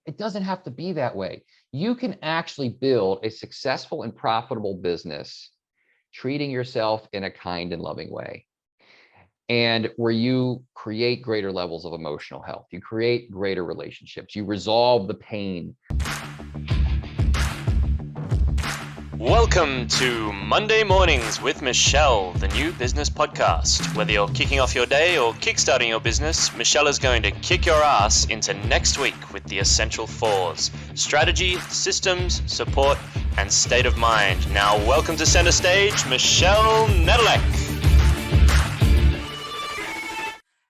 It doesn't have to be that way. You can actually build a successful and profitable business treating yourself in a kind and loving way, and where you create greater levels of emotional health. You create greater relationships. You resolve the pain. Welcome to Monday Mornings with Michelle, the new business podcast. Whether you're kicking off your day or kickstarting your business, Michelle is going to kick your ass into next week with the essential fours: strategy, systems, support, and state of mind. Now, welcome to center stage, Michelle Nedelec.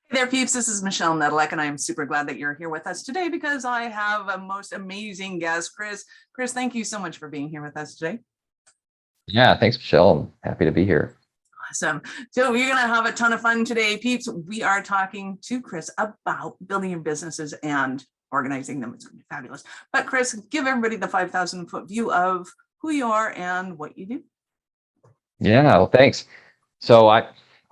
Hey there, peeps. This is Michelle Nedelec, and I am super glad that you're here with us today because I have a most amazing guest, Chris. Chris, thank you so much for being here with us today. Yeah, thanks, Michelle. I'm happy to be here. Awesome. So we're going to have a ton of fun today, peeps. We are talking to Chris about building your businesses and organizing them. It's going to be fabulous. But Chris, give everybody the 5,000-foot view of who you are and what you do. Yeah, well, thanks. So I've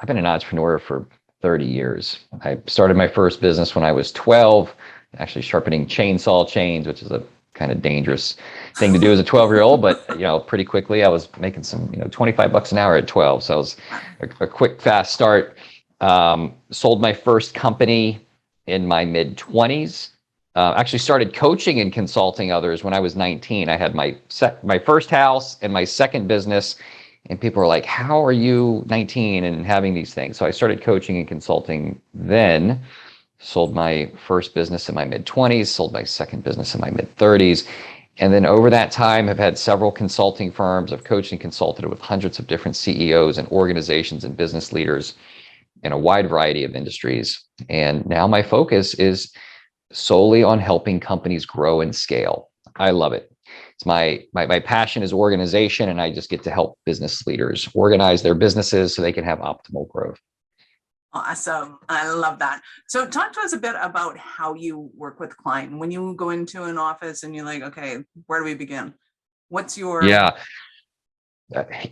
been an entrepreneur for 30 years. I started my first business when I was 12, actually sharpening chainsaw chains, which is a kind of dangerous thing to do as a 12-year-old, but pretty quickly I was making some, $25 an hour at 12. So it was a quick, fast start. Sold my first company in my mid-20s. Actually started coaching and consulting others when I was 19. I had my first house and my second business, and people were like, "How are you 19 and having these things?" So I started coaching and consulting then. Sold my first business in my mid-20s, sold my second business in my mid-30s. And then over that time, I've had several consulting firms. I've coached and consulted with hundreds of different CEOs and organizations and business leaders in a wide variety of industries. And now my focus is solely on helping companies grow and scale. I love it. It's my passion is organization, and I just get to help business leaders organize their businesses so they can have optimal growth. Awesome. I love that. So talk to us a bit about how you work with clients. When you go into an office and you're like, okay, where do we begin? What's your... Yeah. I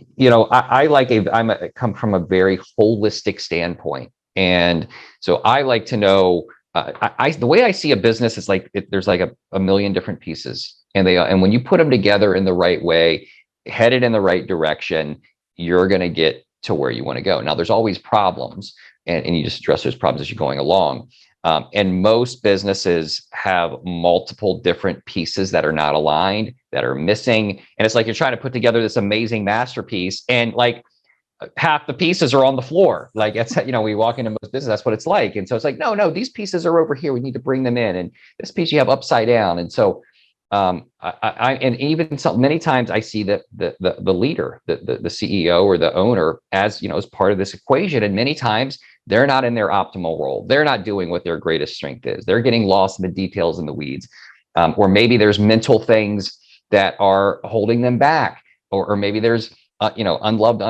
come from a very holistic standpoint. And so I like to know, the way I see a business is like, there's like a million different pieces, and when you put them together in the right way, headed in the right direction, you're going to get to where you want to go. Now, there's always problems, and you just address those problems as you're going along. And most businesses have multiple different pieces that are not aligned, that are missing. And it's like you're trying to put together this amazing masterpiece, and like half the pieces are on the floor. Like it's, we walk into most business, that's what it's like. And so it's like, no, these pieces are over here. We need to bring them in. And this piece you have upside down. And so and even many times I see that the leader, the CEO or the owner as part of this equation. And many times they're not in their optimal role. They're not doing what their greatest strength is. They're getting lost in the details and the weeds. Or maybe there's mental things that are holding them back, or maybe there's unloved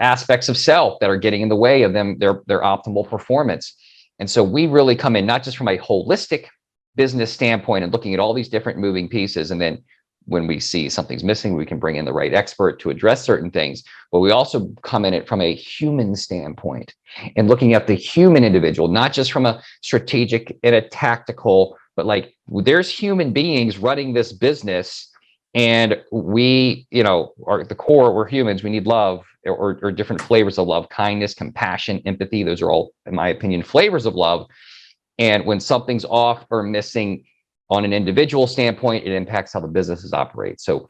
aspects of self that are getting in the way of their optimal performance. And so we really come in not just from a holistic business standpoint and looking at all these different moving pieces, and then when we see something's missing, we can bring in the right expert to address certain things. But we also come in it from a human standpoint and looking at the human individual, not just from a strategic and a tactical, but like there's human beings running this business, and we, are at the core, we're humans. We need love, or different flavors of love: kindness, compassion, empathy. Those are all, in my opinion, flavors of love. And when something's off or missing on an individual standpoint, it impacts how the businesses operate. So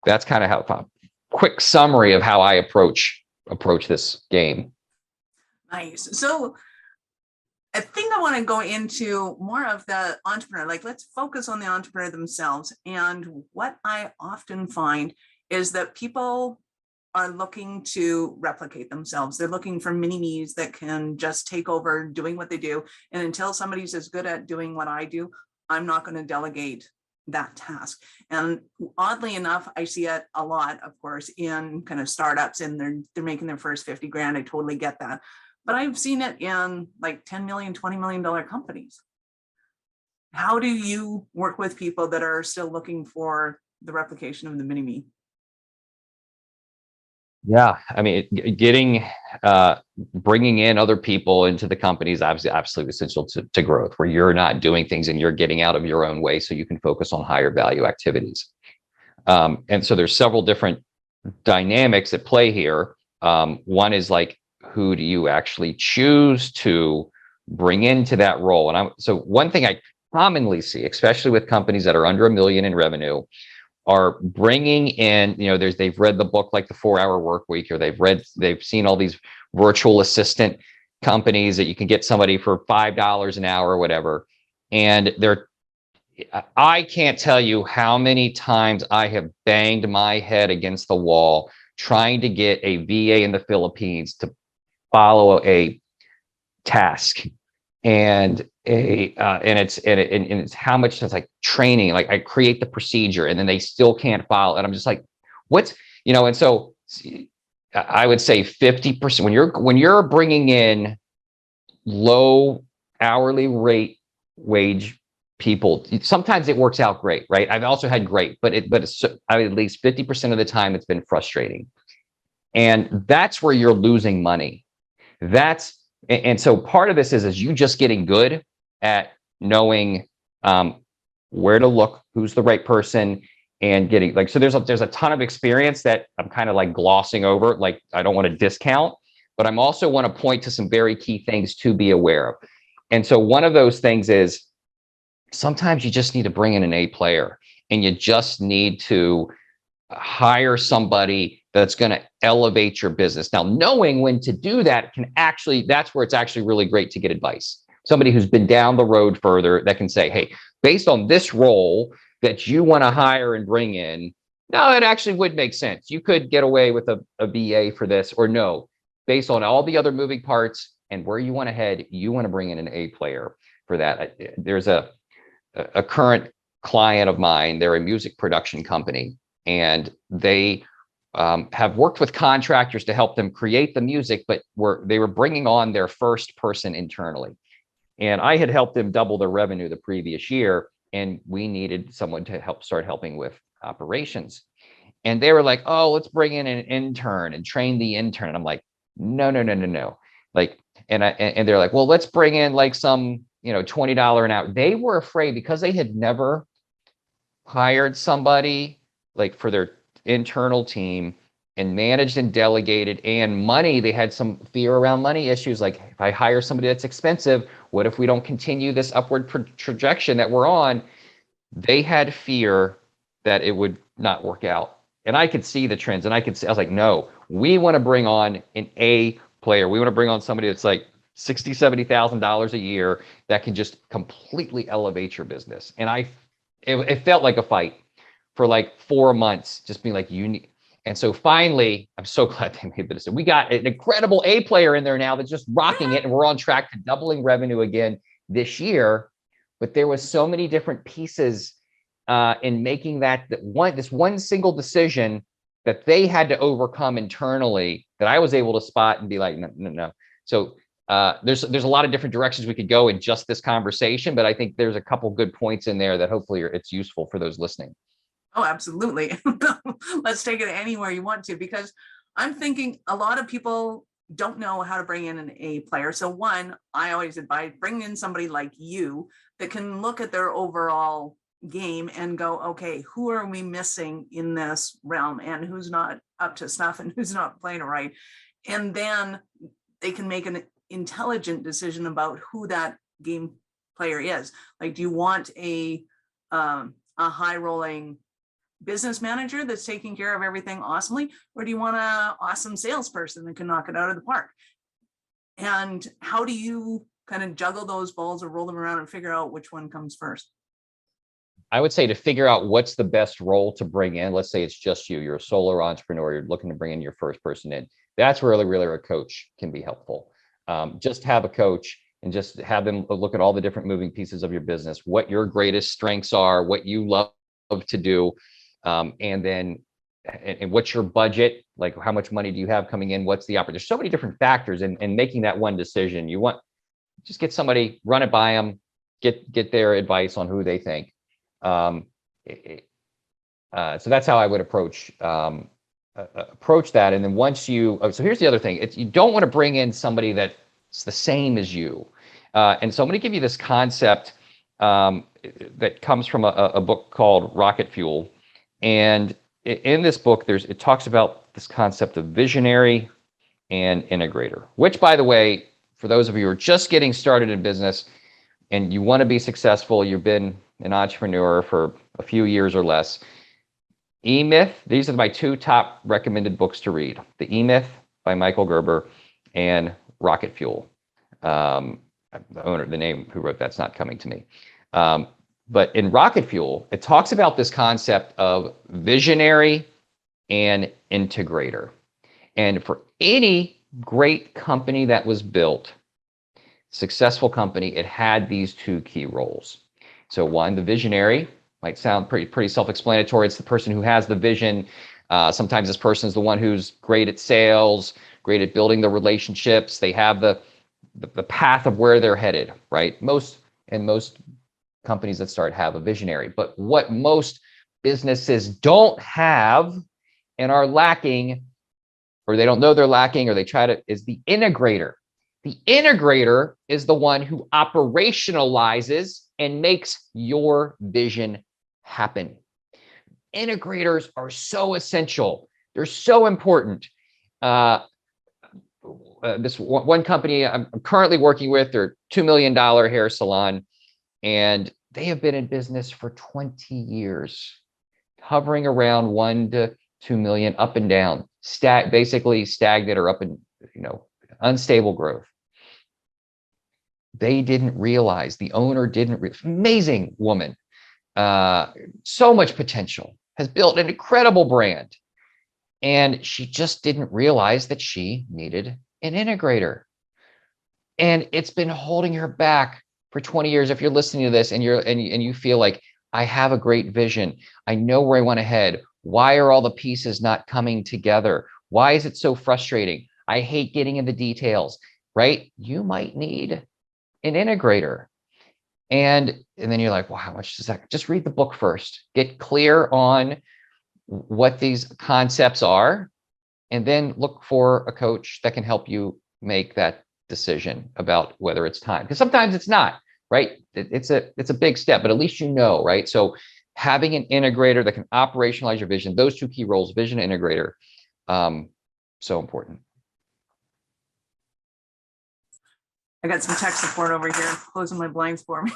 that's kind of how a quick summary of how I approach this game. Nice. So I think I want to go into more of the entrepreneur. Like, let's focus on the entrepreneur themselves. And what I often find is that people are looking to replicate themselves. They're looking for mini-me's that can just take over doing what they do. And until somebody's as good at doing what I do, I'm not going to delegate that task. And oddly enough, I see it a lot, of course, in kind of startups, and they're making their first 50 grand. I totally get that. But I've seen it in like 10 million, $20 million companies. How do you work with people that are still looking for the replication of the mini-me? Yeah, I mean, getting bringing in other people into the company is absolutely essential to growth, where you're not doing things and you're getting out of your own way, so you can focus on higher value activities. And so there's several different dynamics at play here. One is like, who do you actually choose to bring into that role? And so one thing I commonly see, especially with companies that are under $1 million in revenue, are bringing in, they've read the book like the 4 Hour Work Week, or they've seen all these virtual assistant companies that you can get somebody for $5 an hour or whatever. And I can't tell you how many times I have banged my head against the wall trying to get a VA in the Philippines to follow a task, and it's how much it's like training. Like, I create the procedure and then they still can't follow, and I'm just like, what's, and so I would say 50% when you're bringing in low hourly rate wage people, sometimes it works out great, right? I've also had great, but it's at least 50% of the time it's been frustrating, and that's where you're losing money. And so part of this is you just getting good at knowing where to look, who's the right person, and getting like, so there's a ton of experience that I'm kind of like glossing over. Like, I don't want to discount, but I'm also want to point to some very key things to be aware of. And so one of those things is sometimes you just need to bring in an A player, and you just need to hire somebody that's going to elevate your business. Now, knowing when to do that that's where it's actually really great to get advice. Somebody who's been down the road further that can say, hey, based on this role that you want to hire and bring in, no, it actually would make sense. You could get away with a VA for this, or no, based on all the other moving parts and where you want to head, you want to bring in an A player for that. There's a current client of mine. They're a music production company, and they have worked with contractors to help them create the music, but they were bringing on their first person internally. And I had helped them double their revenue the previous year, and we needed someone to start helping with operations. And they were like, oh, let's bring in an intern and train the intern. And I'm like, no, no, no, no, no. Like, and they're like, well, let's bring in like some, $20 an hour. They were afraid because they had never hired somebody like for their internal team and managed and delegated, and money. They had some fear around money issues. Like, if I hire somebody that's expensive, what if we don't continue this upward trajectory that we're on? They had fear that it would not work out. And I could see the trends, and I was like, no, we want to bring on an A player. We want to bring on somebody that's like $60,000, $70,000 a year that can just completely elevate your business. And it felt like a fight for like 4 months, just being like, you need. And so finally, I'm so glad they made the decision. We got an incredible A player in there now that's just rocking it, and we're on track to doubling revenue again this year. But there was so many different pieces in making this one single decision that they had to overcome internally, that I was able to spot and be like, no, no, no. So there's a lot of different directions we could go in just this conversation, but I think there's a couple good points in there that hopefully it's useful for those listening. Oh, absolutely. Let's take it anywhere you want to, because I'm thinking a lot of people don't know how to bring in an A player. So one, I always advise bring in somebody like you that can look at their overall game and go, okay, who are we missing in this realm, and who's not up to snuff and who's not playing it right. And then they can make an intelligent decision about who that game player is. Like, do you want a high rolling business manager that's taking care of everything awesomely, or do you want an awesome salesperson that can knock it out of the park? And how do you kind of juggle those balls or roll them around and figure out which one comes first? I would say to figure out what's the best role to bring in. Let's say it's just you're a solo entrepreneur, you're looking to bring in your first person in. That's really a coach can be helpful. Just have a coach and just have them look at all the different moving pieces of your business, what your greatest strengths are, what you love to do. And then, and what's your budget? Like, how much money do you have coming in? What's the opportunity? There's so many different factors in making that one decision. Just get somebody, run it by them, get their advice on who they think. So that's how I would approach approach that. And then once you, so here's the other thing. You don't want to bring in somebody that's the same as you. And so I'm going to give you this concept that comes from a book called Rocket Fuel. And in this book, it talks about this concept of visionary and integrator, which, by the way, for those of you who are just getting started in business and you want to be successful, you've been an entrepreneur for a few years or less, E-Myth, these are my two top recommended books to read. The E-Myth by Michael Gerber and Rocket Fuel. The owner, the name who wrote that's not coming to me. But in Rocket Fuel, it talks about this concept of visionary and integrator. And for any great company that was built, successful company, it had these two key roles. So one, the visionary, might sound pretty self-explanatory. It's the person who has the vision. Sometimes this person is the one who's great at sales, great at building the relationships. They have the path of where they're headed, right? Most companies that start have a visionary. But what most businesses don't have and are lacking, or they don't know they're lacking, or they try to, is the integrator. The integrator is the one who operationalizes and makes your vision happen. Integrators are so essential. They're so important. This one company I'm currently working with, they're $2 million hair salon, and they have been in business for 20 years, hovering around 1 to 2 million, up and down, basically stagnant or up and, unstable growth. They didn't realize, the owner didn't realize, amazing woman, so much potential, has built an incredible brand. And she just didn't realize that she needed an integrator. And it's been holding her back for 20 years. If you're listening to this and you feel like, I have a great vision, I know where I want to head, why are all the pieces not coming together? Why is it so frustrating? I hate getting in the details, right? You might need an integrator. And then you're like, well, how much does that? Just read the book first. Get clear on what these concepts are, and then look for a coach that can help you make that decision about whether it's time. Because sometimes it's not, right? It's a big step, but at least you know, right? So having an integrator that can operationalize your vision, those two key roles, vision and integrator, so important. I got some tech support over here, closing my blinds for me.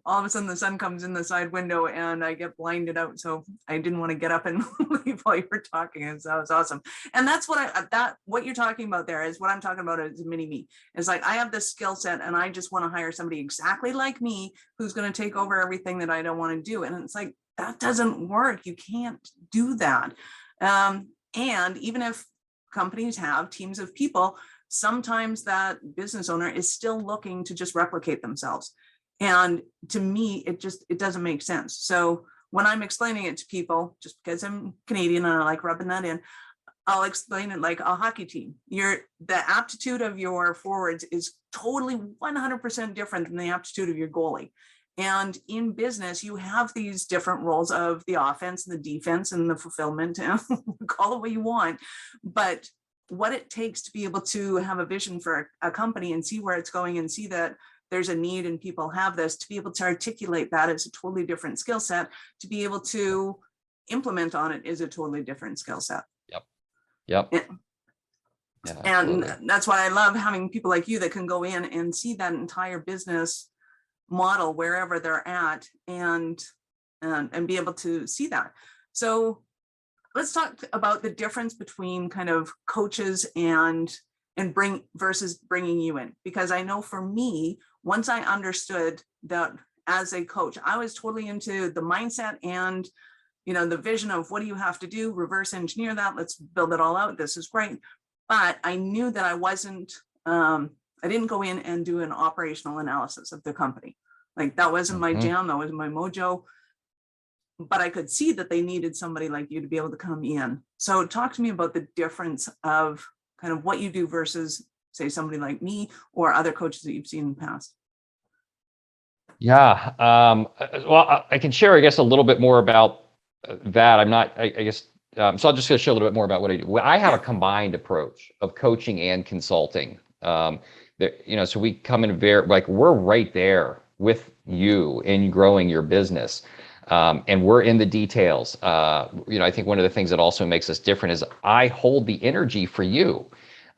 All of a sudden the sun comes in the side window and I get blinded out. So I didn't want to get up and leave while you were talking. And so that was awesome. And that's what you're talking about there is what I'm talking about as a mini me. It's like, I have this skill set and I just want to hire somebody exactly like me who's going to take over everything that I don't want to do. And it's like, that doesn't work. You can't do that. And even if companies have teams of people, sometimes that business owner is still looking to just replicate themselves. And to me, it doesn't make sense. So when I'm explaining it to people, just because I'm Canadian and I like rubbing that in, I'll explain it like a hockey team. The aptitude of your forwards is totally 100% different than the aptitude of your goalie. And in business, you have these different roles of the offense and the defense and the fulfillment, and call it what you want. But what it takes to be able to have a vision for a company and see where it's going and see that there's a need and people have this, to be able to articulate that is a totally different skill set. To be able to implement on it is a totally different skill set. Yep. Yeah, and that's why I love having people like you that can go in and see that entire business model wherever they're at and be able to see that. So let's talk about the difference between kind of coaches and versus bringing you in, because I know for me, once I understood that as a coach, I was totally into the mindset and the vision of what do you have to do, reverse engineer that, let's build it all out, this is great. But I knew that I didn't go in and do an operational analysis of the company. Like that wasn't my jam, that wasn't my mojo. But I could see that they needed somebody like you to be able to come in. So talk to me about the difference of kind of what you do versus, say, somebody like me or other coaches that you've seen in the past. Yeah. Well, I can share, I guess, a little bit more about that I'm not, I guess, so I'll just share a little bit more about what I do. Well, I have a Yeah. combined approach of coaching and consulting. So we come in very, like, we're right there with you in growing your business. And we're in the details. I think one of the things that also makes us different is I hold the energy for you,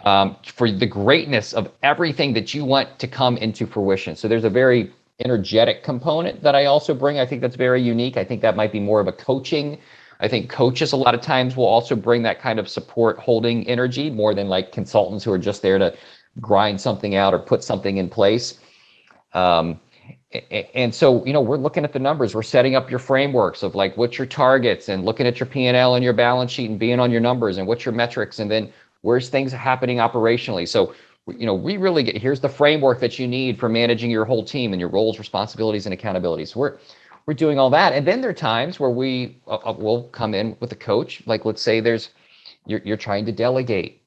for the greatness of everything that you want to come into fruition. So there's a very energetic component that I also bring. I think that's very unique. I think that might be more of a coaching. I think coaches a lot of times will also bring that kind of support holding energy more than like consultants who are just there to grind something out or put something in place. Um, and so, we're looking at the numbers. We're setting up your frameworks of like what's your targets and looking at your P&L and your balance sheet and being on your numbers and what's your metrics and then where's things happening operationally. So, we really here's the framework that you need for managing your whole team and your roles, responsibilities, and accountabilities. So we're doing all that. And then there are times where we will come in with a coach. Like, let's say you're trying to delegate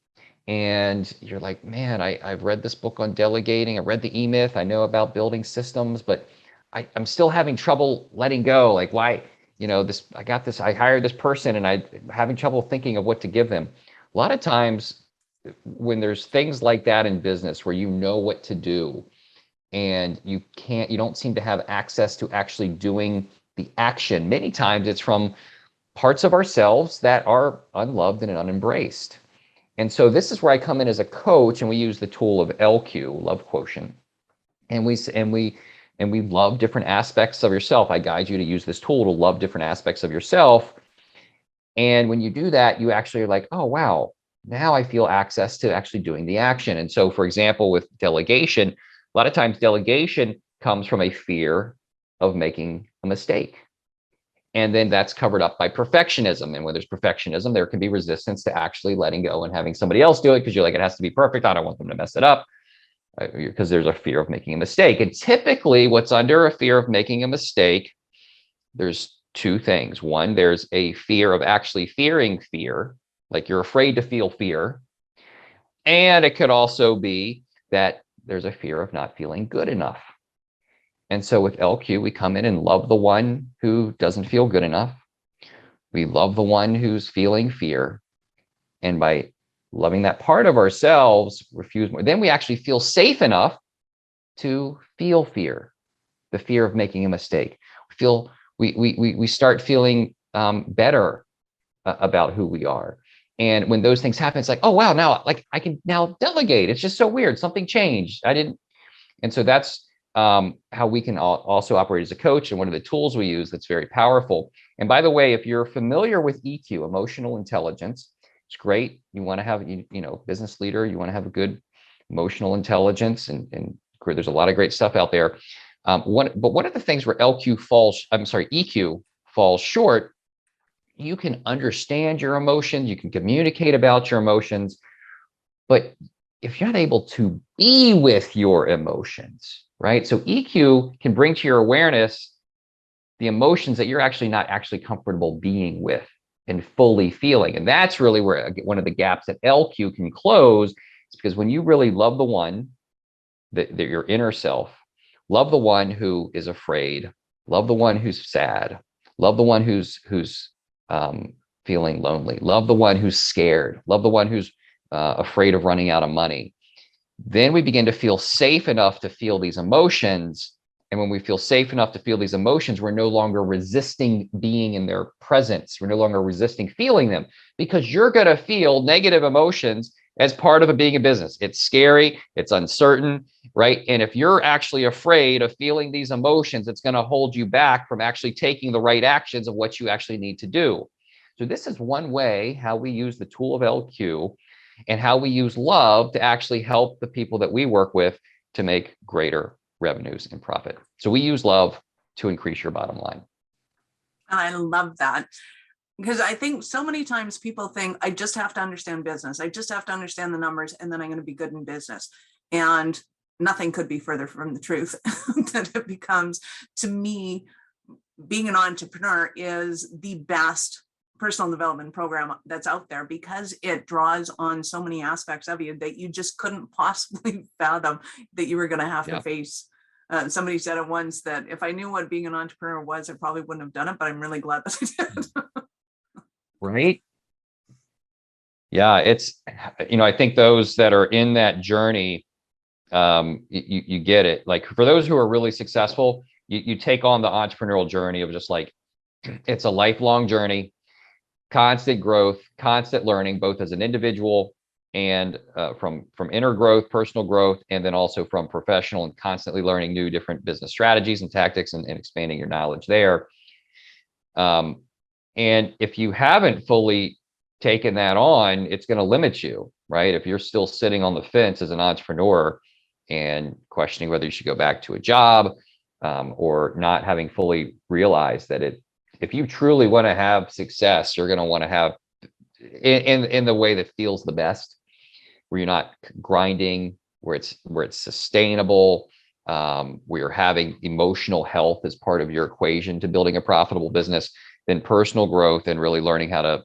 and you're like, man, I've read this book on delegating. I read the E-Myth. I know about building systems, but I'm still having trouble letting go. Like, why, I hired this person and I'm having trouble thinking of what to give them. A lot of times when there's things like that in business where you know what to do and you don't seem to have access to actually doing the action, many times it's from parts of ourselves that are unloved and unembraced. And so this is where I come in as a coach, and we use the tool of LQ, love quotient, and we love different aspects of yourself. I guide you to use this tool to love different aspects of yourself. And when you do that, you actually are like, oh wow, now I feel access to actually doing the action. And so, for example, with delegation, a lot of times delegation comes from a fear of making a mistake. And then that's covered up by perfectionism. And when there's perfectionism, there can be resistance to actually letting go and having somebody else do it because you're like, it has to be perfect. I don't want them to mess it up because there's a fear of making a mistake. And typically, what's under a fear of making a mistake, there's two things. One, there's a fear of actually fearing fear, like you're afraid to feel fear. And it could also be that there's a fear of not feeling good enough. And so with LQ, we come in and love the one who doesn't feel good enough. We love the one who's feeling fear. And by loving that part of ourselves, refuse more. Then we actually feel safe enough to feel fear, the fear of making a mistake. We start feeling better about who we are. And when those things happen, it's like, oh wow, now like I can now delegate. It's just so weird. Something changed. And so that's how we can also operate as a coach. And one of the tools we use that's very powerful. And by the way, if you're familiar with EQ, emotional intelligence, it's great. You want to have, business leader, you want to have a good emotional intelligence and there's a lot of great stuff out there. But one of the things where EQ falls short, you can understand your emotions, you can communicate about your emotions, but if you're not able to be with your emotions, right? So EQ can bring to your awareness the emotions that you're actually not actually comfortable being with and fully feeling. And that's really where one of the gaps that LQ can close. It's because when you really love the one, that your inner self, love the one who is afraid, love the one who's sad, love the one who's feeling lonely, love the one who's scared, love the one who's afraid of running out of money. Then we begin to feel safe enough to feel these emotions. And when we feel safe enough to feel these emotions, we're no longer resisting being in their presence. We're no longer resisting feeling them because you're going to feel negative emotions as part of being a business. It's scary. It's uncertain, right? And if you're actually afraid of feeling these emotions, it's going to hold you back from actually taking the right actions of what you actually need to do. So this is one way how we use the tool of LQ and how we use love to actually help the people that we work with to make greater revenues and profit. So we use love to increase your bottom line. And I love that because I think so many times people think I just have to understand business. I just have to understand the numbers and then I'm going to be good in business. And nothing could be further from the truth that it becomes. To me, being an entrepreneur is the best personal development program that's out there because it draws on so many aspects of you that you just couldn't possibly fathom that you were going to have to face Somebody said it once that if I knew what being an entrepreneur was, I probably wouldn't have done it, but I'm really glad that I did. Right? Yeah, it's, I think those that are in that journey, you get it. Like for those who are really successful, you take on the entrepreneurial journey of just like, it's a lifelong journey, constant growth, constant learning, both as an individual and from inner growth, personal growth, and then also from professional, and constantly learning new different business strategies and tactics, and expanding your knowledge there. And if you haven't fully taken that on, it's going to limit you, right? If you're still sitting on the fence as an entrepreneur and questioning whether you should go back to a job, or not having fully realized that if you truly want to have success, you're going to want to have in the way that feels the best, where you're not grinding, where it's sustainable, where you're having emotional health as part of your equation to building a profitable business, then personal growth and really learning how to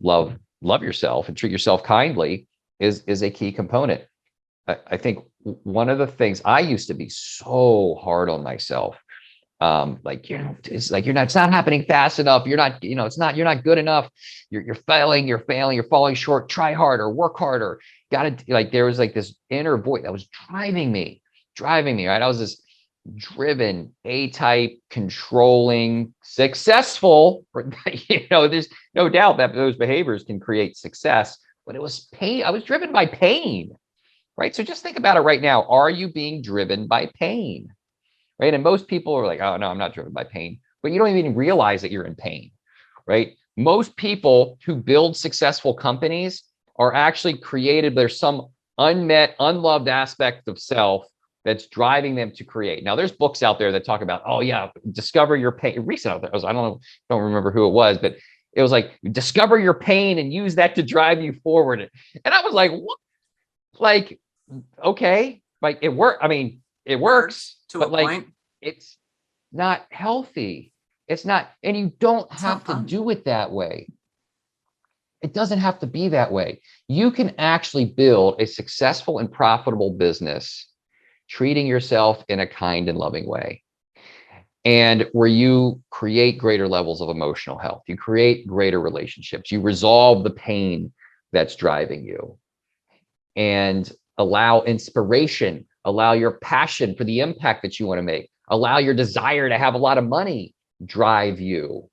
love yourself and treat yourself kindly is a key component. I think one of the things, I used to be so hard on myself. It's like it's not happening fast enough. You're not, you're not good enough. You're failing, you're falling short. Try harder, work harder. There was like this inner voice that was driving me, right? I was this driven, A-type, controlling, successful, there's no doubt that those behaviors can create success, but it was pain. I was driven by pain, right? So just think about it right now. Are you being driven by pain? Right? And most people are like, oh, no, I'm not driven by pain, but you don't even realize that you're in pain, right? Most people who build successful companies are actually created. There's some unmet, unloved aspect of self that's driving them to create. Now, there's books out there that talk about, oh yeah, discover your pain. Recent out there, don't remember who it was, but it was like, discover your pain and use that to drive you forward. And I was like, what? Like, okay, like it worked. I mean, it works, to a point. It's not healthy. It's not, and you don't have to do it that way. It doesn't have to be that way. You can actually build a successful and profitable business treating yourself in a kind and loving way, and where you create greater levels of emotional health, you create greater relationships, you resolve the pain that's driving you, and allow inspiration, allow your passion for the impact that you want to make, allow your desire to have a lot of money drive you.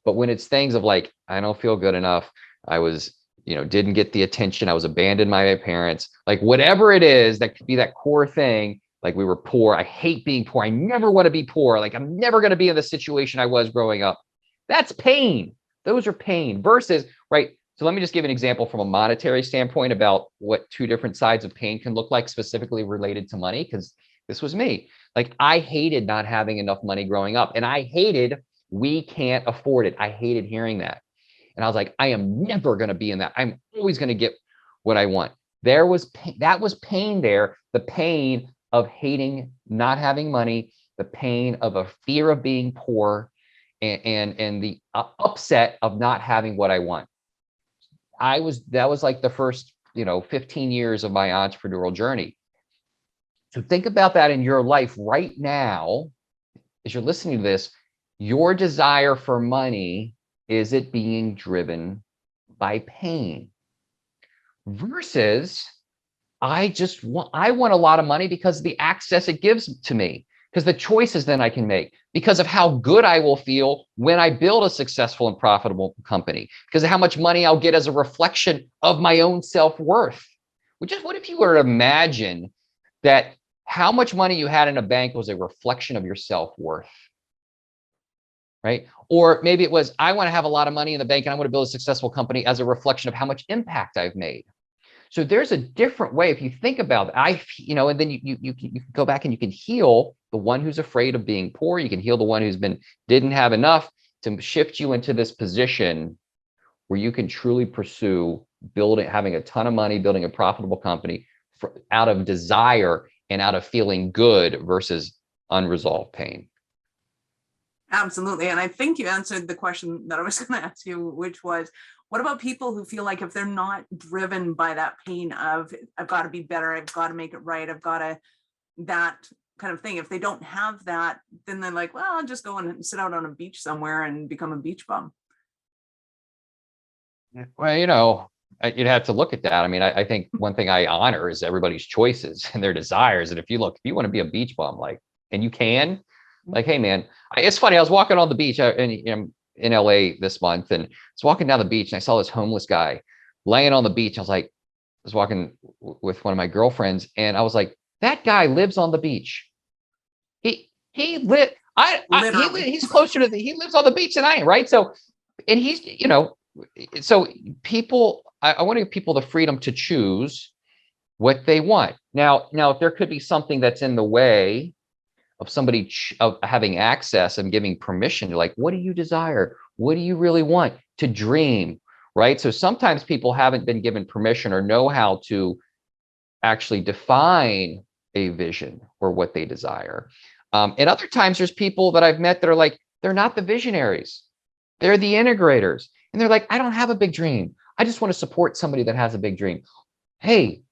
But when it's things of like, I don't feel good enough, I was, didn't get the attention, I was abandoned by my parents, like whatever it is, that could be that core thing. Like, we were poor, I hate being poor, I never want to be poor, like I'm never going to be in the situation I was growing up. That's pain. Those are pain versus, right? So let me just give an example from a monetary standpoint about what two different sides of pain can look like, specifically related to money, because this was me. Like, I hated not having enough money growing up, and I hated, we can't afford it. I hated hearing that. And I was like, I am never going to be in that. I'm always going to get what I want. There was pain, that was pain there. The pain of hating not having money, the pain of a fear of being poor, and the upset of not having what I want. That was like the first, 15 years of my entrepreneurial journey. So think about that in your life right now, as you're listening to this. Your desire for money, is it being driven by pain? Versus, I want a lot of money because of the access it gives to me, because the choices then I can make, because of how good I will feel when I build a successful and profitable company, because of how much money I'll get as a reflection of my own self-worth. What if you were to imagine that how much money you had in a bank was a reflection of your self-worth, right? Or maybe it was, I want to have a lot of money in the bank and I want to build a successful company as a reflection of how much impact I've made. So there's a different way, if you think about it, and then you can go back and you can heal the one who's afraid of being poor. You can heal the one who's didn't have enough, to shift you into this position where you can truly pursue having a ton of money, building a profitable company out of desire and out of feeling good versus unresolved pain. Absolutely. And I think you answered the question that I was going to ask you, which was, what about people who feel like if they're not driven by that pain of, I've got to be better, I've got to make it right, I've got to, that kind of thing. If they don't have that, then they're like, well, I'll just go and sit out on a beach somewhere and become a beach bum. Well, you'd have to look at that. I mean, I think one thing I honor is everybody's choices and their desires. And if you want to be a beach bum, like, and you can, like, hey man, it's funny. I was walking on the beach in LA this month, and I was walking down the beach and I saw this homeless guy laying on the beach. I was walking with one of my girlfriends, and I was like, that guy lives on the beach. He live. He's closer to he lives on the beach than I am, right? So, and he's, so people, I want to give people the freedom to choose what they want. Now, if there could be something that's in the way of somebody of having access and giving permission to, like, what do you desire? What do you really want to dream? Right. So sometimes people haven't been given permission or know how to actually define a vision or what they desire. And other times there's people that I've met that are like, they're not the visionaries. They're the integrators. And they're like, I don't have a big dream. I just want to support somebody that has a big dream. Hey,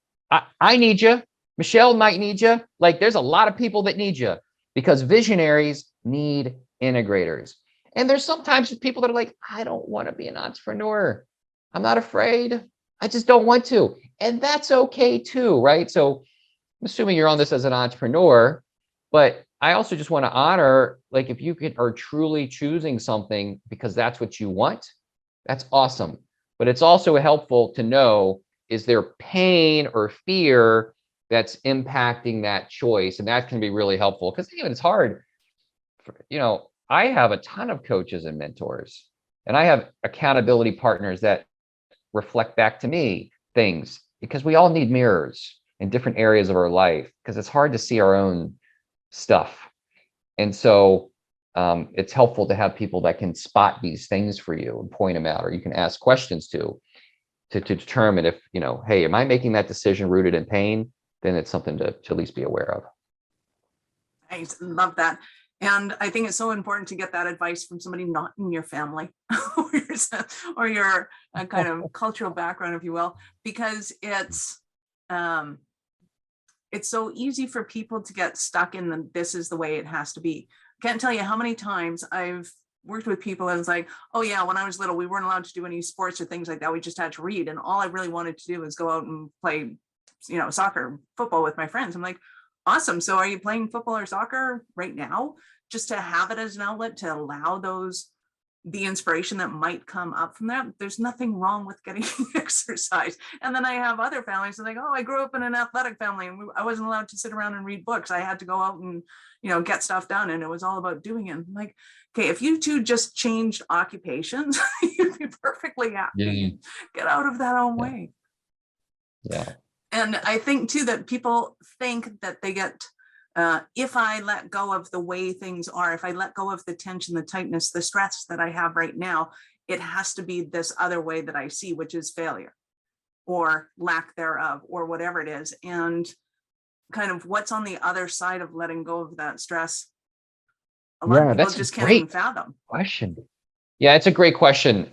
I need you. Michelle might need you. Like, there's a lot of people that need you, because visionaries need integrators. And there's sometimes people that are like, I don't want to be an entrepreneur. I'm not afraid. I just don't want to. And that's okay too, right? So I'm assuming you're on this as an entrepreneur, but I also just want to honor, like, if you are truly choosing something because that's what you want, that's awesome. But it's also helpful to know, is there pain or fear that's impacting that choice? And that can be really helpful, because even it's hard. I have a ton of coaches and mentors, and I have accountability partners that reflect back to me things, because we all need mirrors in different areas of our life, because it's hard to see our own stuff. And so it's helpful to have people that can spot these things for you and point them out, or you can ask questions to determine if, hey, am I making that decision rooted in pain? Then it's something to at least be aware of. I love that. And I think it's so important to get that advice from somebody not in your family or your kind of cultural background, if you will, because it's so easy for people to get stuck in this is the way it has to be. Can't tell you how many times I've worked with people and it's like, oh yeah, when I was little, we weren't allowed to do any sports or things like that. We just had to read. And all I really wanted to do was go out and play, soccer, football with my friends. I'm like, awesome. So are you playing football or soccer right now? Just to have it as an outlet to allow the inspiration that might come up from that. There's nothing wrong with getting exercise. And then I have other families that are like, oh, I grew up in an athletic family and I wasn't allowed to sit around and read books. I had to go out and, get stuff done. And it was all about doing it. I'm like, okay, if you two just changed occupations, you'd be perfectly happy. Get out of that own way. Yeah. And I think too, that people think that they get, if I let go of the way things are, if I let go of the tension, the tightness, the stress that I have right now, it has to be this other way that I see, which is failure or lack thereof or whatever it is. And kind of what's on the other side of letting go of that stress. A lot of people just can't even fathom. Question. Yeah, it's a great question.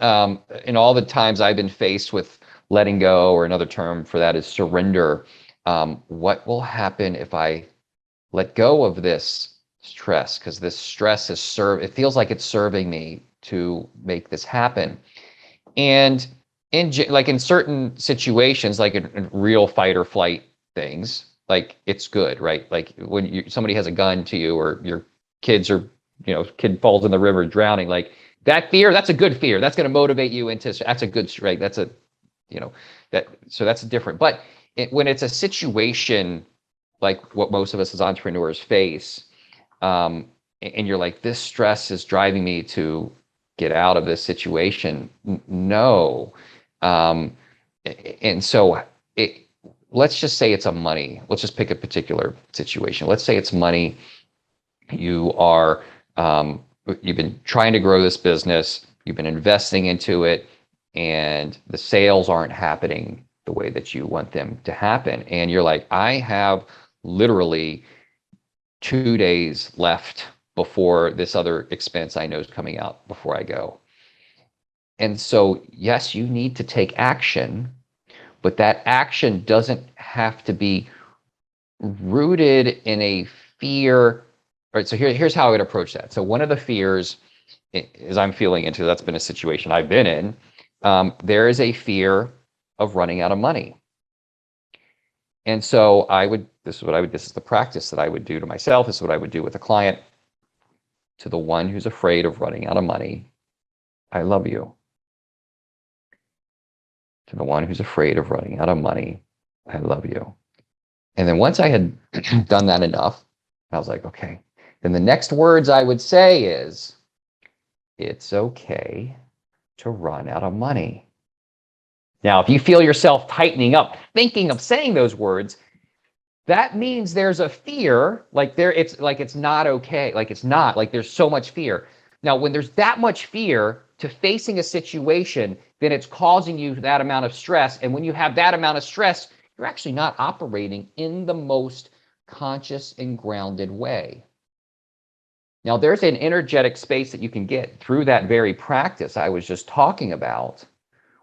In all the times I've been faced with letting go, or another term for that is surrender. What will happen if I let go of this stress? Because this stress it feels like it's serving me to make this happen. And in certain situations, like in real fight or flight things, like, it's good, right? Like when somebody has a gun to you, or your kids are, kid falls in the river drowning, like that fear, that's a good fear. That's going to motivate you into, that's a good, right? That's a, so that's different. But when it's a situation like what most of us as entrepreneurs face, and you're like, this stress is driving me to get out of this situation. No. And so let's just say it's money. Let's just pick a particular situation. Let's say it's money. You are, you've been trying to grow this business. You've been investing into it, and the sales aren't happening the way that you want them to happen. And you're like, I have literally 2 days left before this other expense I know is coming out before I go. And so, yes, you need to take action, but that action doesn't have to be rooted in a fear. All right, so here's how I would approach that. So one of the fears, as I'm feeling into, that's been a situation I've been in, there is a fear of running out of money. And so this is the practice that I would do to myself. This is what I would do with a client. To the one who's afraid of running out of money, I love you. To the one who's afraid of running out of money, I love you. And then once I had done that enough, I was like, okay. Then the next words I would say is, it's okay to run out of money. Now, if you feel yourself tightening up, thinking of saying those words, that means there's a fear, it's not okay, there's so much fear. Now, when there's that much fear to facing a situation, then it's causing you that amount of stress. And when you have that amount of stress, you're actually not operating in the most conscious and grounded way. Now, there's an energetic space that you can get through that very practice I was just talking about,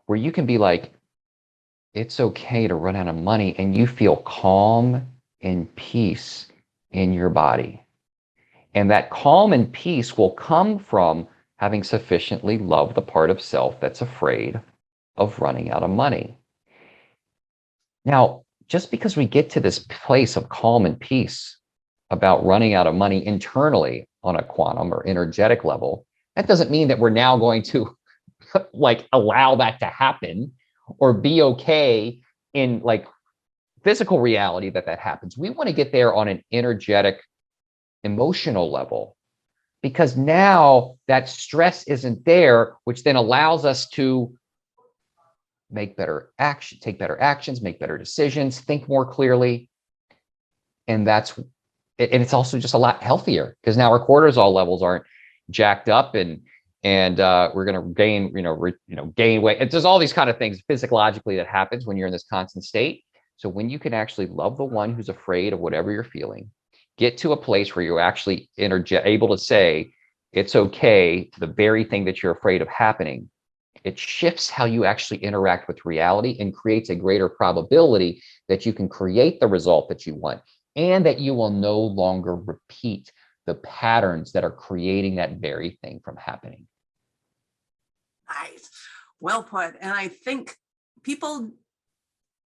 where you can be like, it's okay to run out of money, and you feel calm and peace in your body. And that calm and peace will come from having sufficiently loved the part of self that's afraid of running out of money. Now, just because we get to this place of calm and peace about running out of money internally on a quantum or energetic level, that doesn't mean that we're now going to allow that to happen or be okay in physical reality that happens. We want to get there on an energetic, emotional level, because now that stress isn't there, which then allows us to take better actions, make better decisions, think more clearly. And it's also just a lot healthier, because now our cortisol levels aren't jacked up, and we're going to gain weight. There's all these kind of things physiologically that happens when you're in this constant state. So when you can actually love the one who's afraid of whatever you're feeling, get to a place where you're actually able to say, it's okay to the very thing that you're afraid of happening, it shifts how you actually interact with reality and creates a greater probability that you can create the result that you want, and that you will no longer repeat the patterns that are creating that very thing from happening. Nice. Well put. And I think people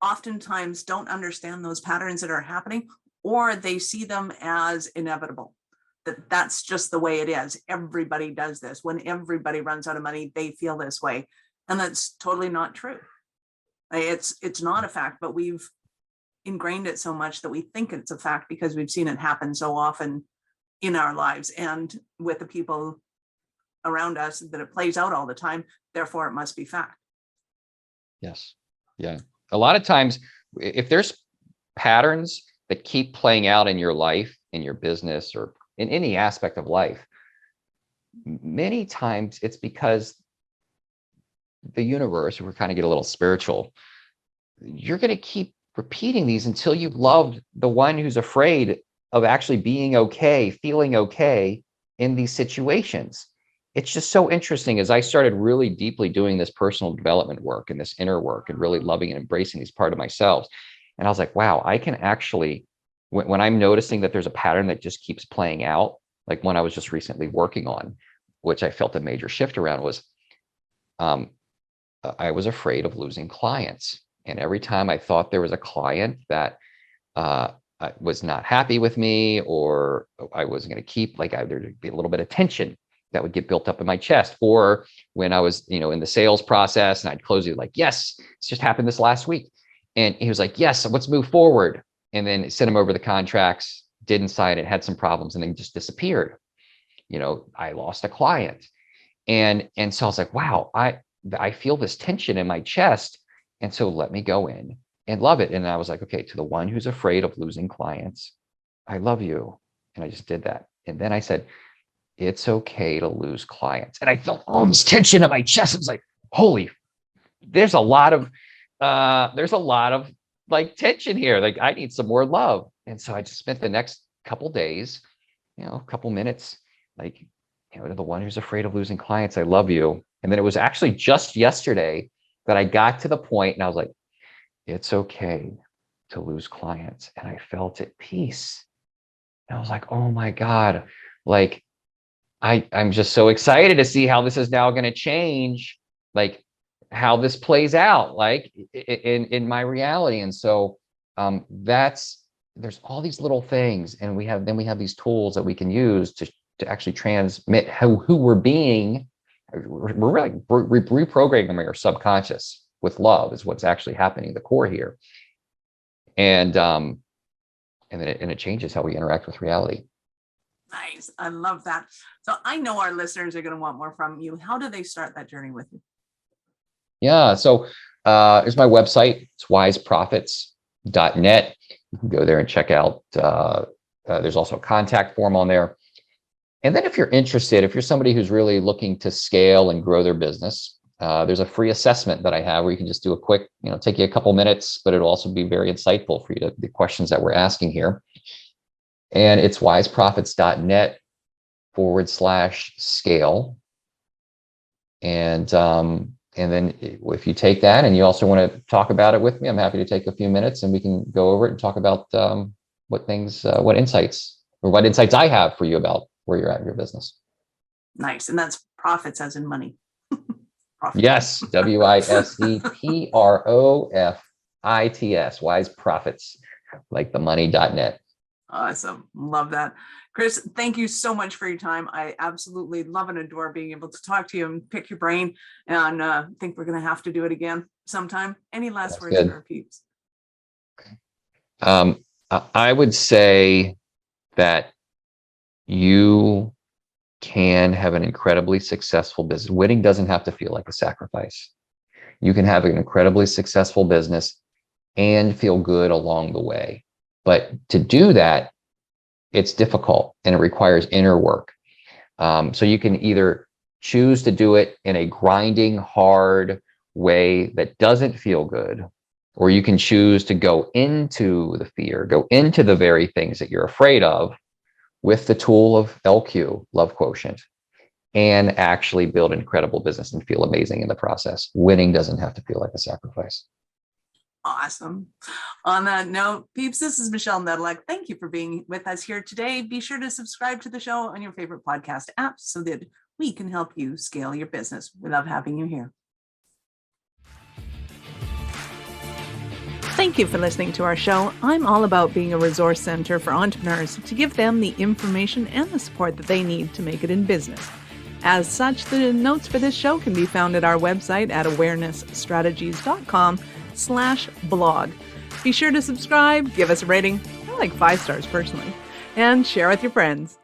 oftentimes don't understand those patterns that are happening, or they see them as inevitable. That's just the way it is. Everybody does this. When everybody runs out of money, they feel this way. And that's totally not true. It's not a fact, but we've ingrained it so much that we think it's a fact because we've seen it happen so often in our lives and with the people around us, that it plays out all the time. Therefore, it must be fact. Yes. Yeah. A lot of times, if there's patterns that keep playing out in your life, in your business, or in any aspect of life, many times it's because the universe, we're kind of get a little spiritual, you're going to keep repeating these until you've loved the one who's afraid of actually being okay, feeling okay in these situations. It's just so interesting. As I started really deeply doing this personal development work and this inner work and really loving and embracing these part of myself, and I was like, wow, I can actually, when I'm noticing that there's a pattern that just keeps playing out, like one I was just recently working on, which I felt a major shift around, was I was afraid of losing clients. And every time I thought there was a client that was not happy with me, or I wasn't going to keep, there'd be a little bit of tension that would get built up in my chest. Or when I was, in the sales process and I'd close it, like, yes, it's just happened this last week. And he was like, yes, let's move forward. And then sent him over the contracts, didn't sign it, had some problems, and then just disappeared. I lost a client. And so I was like, wow, I feel this tension in my chest. And so let me go in and love it. And I was like, okay, to the one who's afraid of losing clients, I love you. And I just did that. And then I said, it's okay to lose clients. And I felt all this tension in my chest. It was like, holy, there's a lot of tension here. Like, I need some more love. And so I just spent the next couple days, a couple minutes, to the one who's afraid of losing clients, I love you. And then it was actually just yesterday that I got to the point and I was like, it's okay to lose clients. And I felt at peace. And I was like, oh my God, like I'm just so excited to see how this is now going to change, like how this plays out, like in my reality. And so there's all these little things, and we have these tools that we can use to actually transmit who we're being. We're really reprogramming our subconscious with love is what's actually happening, the core here. And then it changes how we interact with reality. Nice. I love that. So I know our listeners are going to want more from you. How do they start that journey with you? Yeah. So there's my website. It's wiseprofits.net. You can go there and check out. There's also a contact form on there. And then if you're interested, if you're somebody who's really looking to scale and grow their business, there's a free assessment that I have where you can just do a quick, take you a couple minutes, but it'll also be very insightful for you the questions that we're asking here. And it's wiseprofits.net/scale. And then if you take that and you also want to talk about it with me, I'm happy to take a few minutes and we can go over it and talk about what insights I have for you about where you're at in your business. Nice. And that's profits as in money. Profits. Yes. WISEPROFITS, Wise Profits, like the money.net. Awesome. Love that. Chris, thank you so much for your time. I absolutely love and adore being able to talk to you and pick your brain. And think we're going to have to do it again sometime. Any last words for our peeps? I would say that you can have an incredibly successful business. Winning doesn't have to feel like a sacrifice. You can have an incredibly successful business and feel good along the way. But to do that, it's difficult and it requires inner work. So you can either choose to do it in a grinding, hard way that doesn't feel good, or you can choose to go into the fear, go into the very things that you're afraid of with the tool of LQ, love quotient, and actually build an incredible business and feel amazing in the process. Winning doesn't have to feel like a sacrifice. Awesome. On that note, peeps, this is Michelle Nedelec. Thank you for being with us here today. Be sure to subscribe to the show on your favorite podcast app so that we can help you scale your business. We love having you here. Thank you for listening to our show. I'm all about being a resource center for entrepreneurs to give them the information and the support that they need to make it in business. As such, the notes for this show can be found at our website at awarenessstrategies.com/blog. Be sure to subscribe, give us a rating. I like 5 stars personally, and share with your friends.